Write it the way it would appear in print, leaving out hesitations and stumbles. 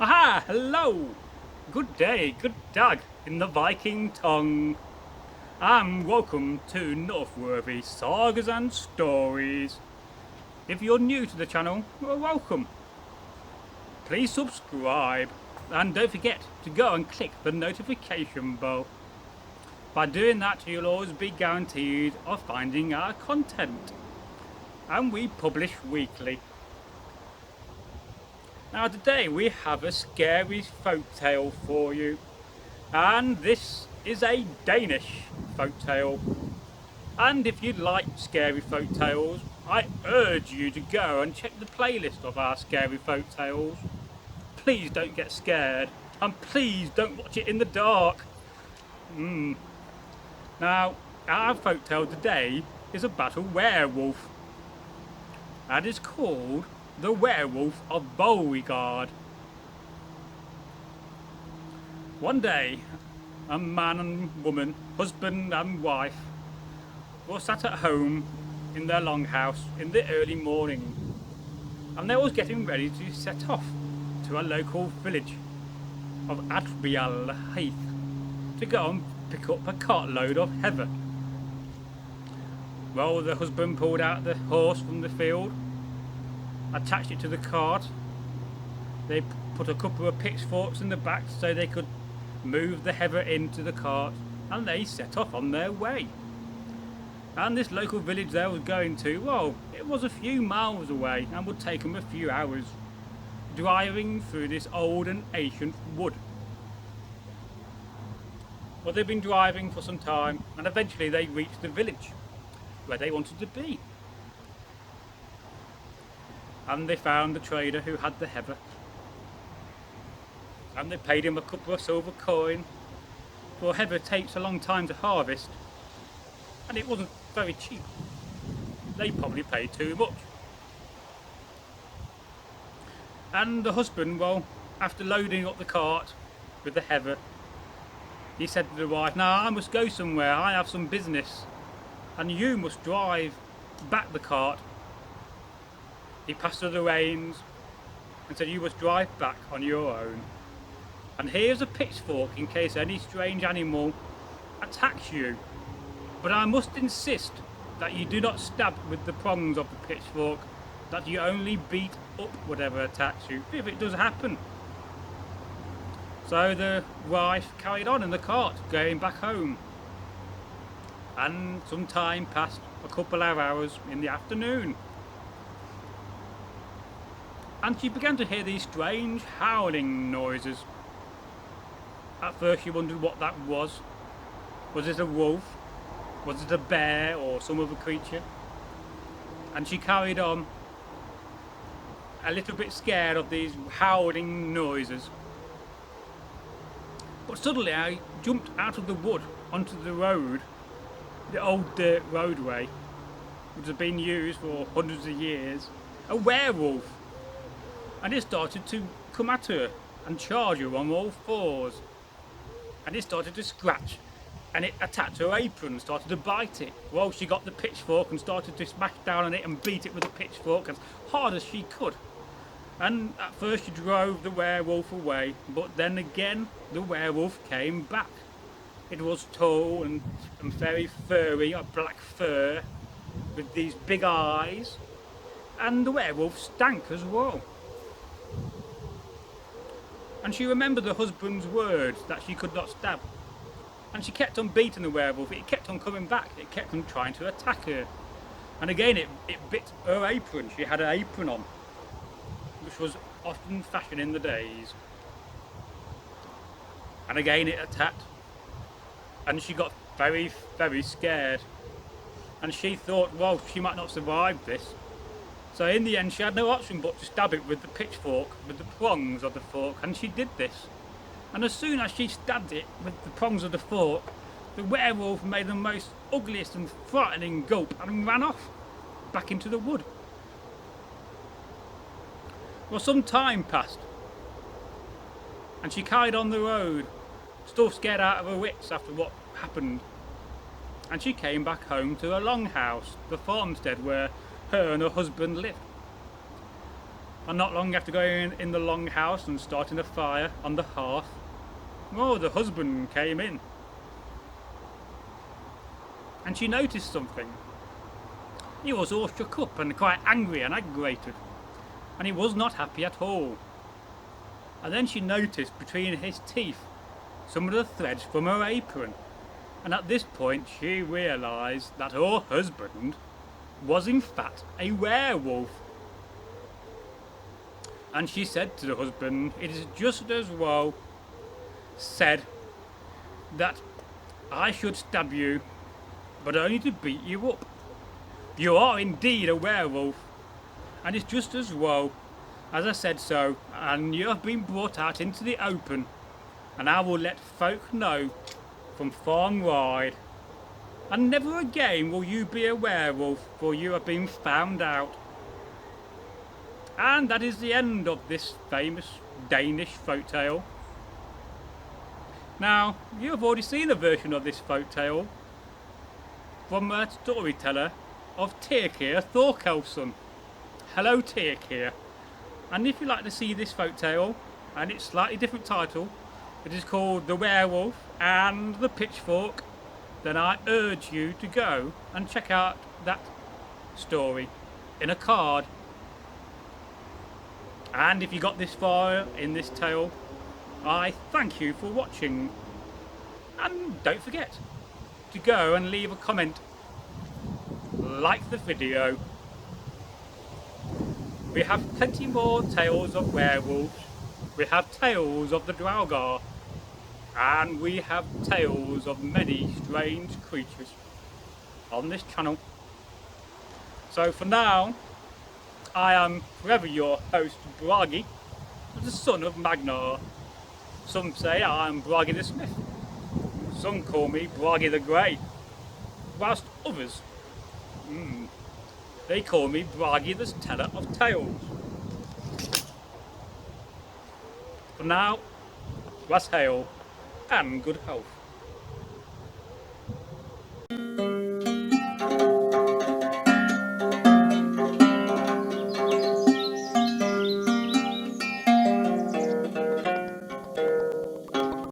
Aha! Hello! Good day, good dag in the Viking tongue. And welcome to Northworthy Sagas and Stories. If you're new to the channel, well, welcome. Please subscribe and don't forget to go and click the notification bell. By doing that, you'll always be guaranteed of finding our content. And we publish weekly. Now today we have a scary folktale for you, and this is a Danish folktale. And if you like scary folktales, I urge you to go and check the playlist of our scary folktales. Please don't get scared, and please don't watch it in the dark. Now, our folktale today is about a werewolf, and is called the Werewolf of Beauregard. One day, a man and woman, husband and wife, were sat at home in their longhouse in the early morning, and they was getting ready to set off to a local village of Adrial Heath to go and pick up a cartload of heather. Well, the husband pulled out the horse from the field, attached it to the cart. They put a couple of pitchforks in the back so they could move the heather into the cart, and they set off on their way. And this local village they was going to, well, it was a few miles away and would take them a few hours, driving through this old and ancient wood. Well, they've been driving for some time, and eventually they reached the village where they wanted to be. And they found the trader who had the heather, and they paid him a couple of silver coin, for heather takes a long time to harvest, and it wasn't very cheap. They probably paid too much. And the husband, well, after loading up the cart with the heather, he said to the wife, "Now I must go somewhere, I have some business, and you must drive back the cart." He passed her the reins and said, "You must drive back on your own. And here's a pitchfork in case any strange animal attacks you. But I must insist that you do not stab with the prongs of the pitchfork, that you only beat up whatever attacks you, if it does happen." So the wife carried on in the cart, going back home. And some time passed, a couple of hours in the afternoon. And she began to hear these strange howling noises. At first she wondered what that was. Was it a wolf? Was it a bear or some other creature? And she carried on, a little bit scared of these howling noises. But suddenly I jumped out of the wood onto the road, the old dirt roadway, which had been used for hundreds of years, a werewolf. And it started to come at her and charge her on all fours. And it started to scratch, and it attacked her apron, started to bite it. Well, she got the pitchfork and started to smash down on it and beat it with the pitchfork as hard as she could. And at first she drove the werewolf away, but then again the werewolf came back. It was tall and very furry, a black fur with these big eyes, and the werewolf stank as well. And she remembered her husband's words that she could not stab. And she kept on beating the werewolf, it kept on coming back, it kept on trying to attack her. And again it bit her apron, she had an apron on, which was often fashion in the days. And again it attacked, and she got very, very scared. And she thought, well, she might not survive this. So in the end she had no option but to stab it with the pitchfork, with the prongs of the fork, and she did this. And as soon as she stabbed it with the prongs of the fork, the werewolf made the most ugliest and frightening gulp and ran off back into the wood. Well, some time passed, and she carried on the road, still scared out of her wits after what happened. And she came back home to her longhouse, the farmstead where her and her husband lived. And not long after going in the long house and starting a fire on the hearth, oh, the husband came in. And she noticed something. He was all shook up and quite angry and aggravated, and he was not happy at all. And then she noticed between his teeth some of the threads from her apron, and at this point she realised that her husband was in fact a werewolf. And she said to the husband, it is just as well said that I should stab you, but only to beat you up. You are indeed a werewolf, and it's just as well as I said so, and you have been brought out into the open, and I will let folk know from far and wide, and never again will you be a werewolf, for you have been found out. And that is the end of this famous Danish folktale. Now, you have already seen a version of this folktale from a storyteller of Tyrkir Thorkelson. Hello Tyrkir. And if you'd like to see this folktale, and its slightly different title, it is called The Werewolf and the Pitchfork, then I urge you to go and check out that story in a card. And if you got this far in this tale, I thank you for watching. And don't forget to go and leave a comment, like the video. We have plenty more tales of werewolves, we have tales of the Draugr, and we have tales of many strange creatures on this channel. So for now, I am forever your host, Bragi, the son of Magnar. Some say I am Bragi the Smith, some call me Bragi the Grey, whilst others, they call me Bragi the Teller of Tales. For now, was hail and good health.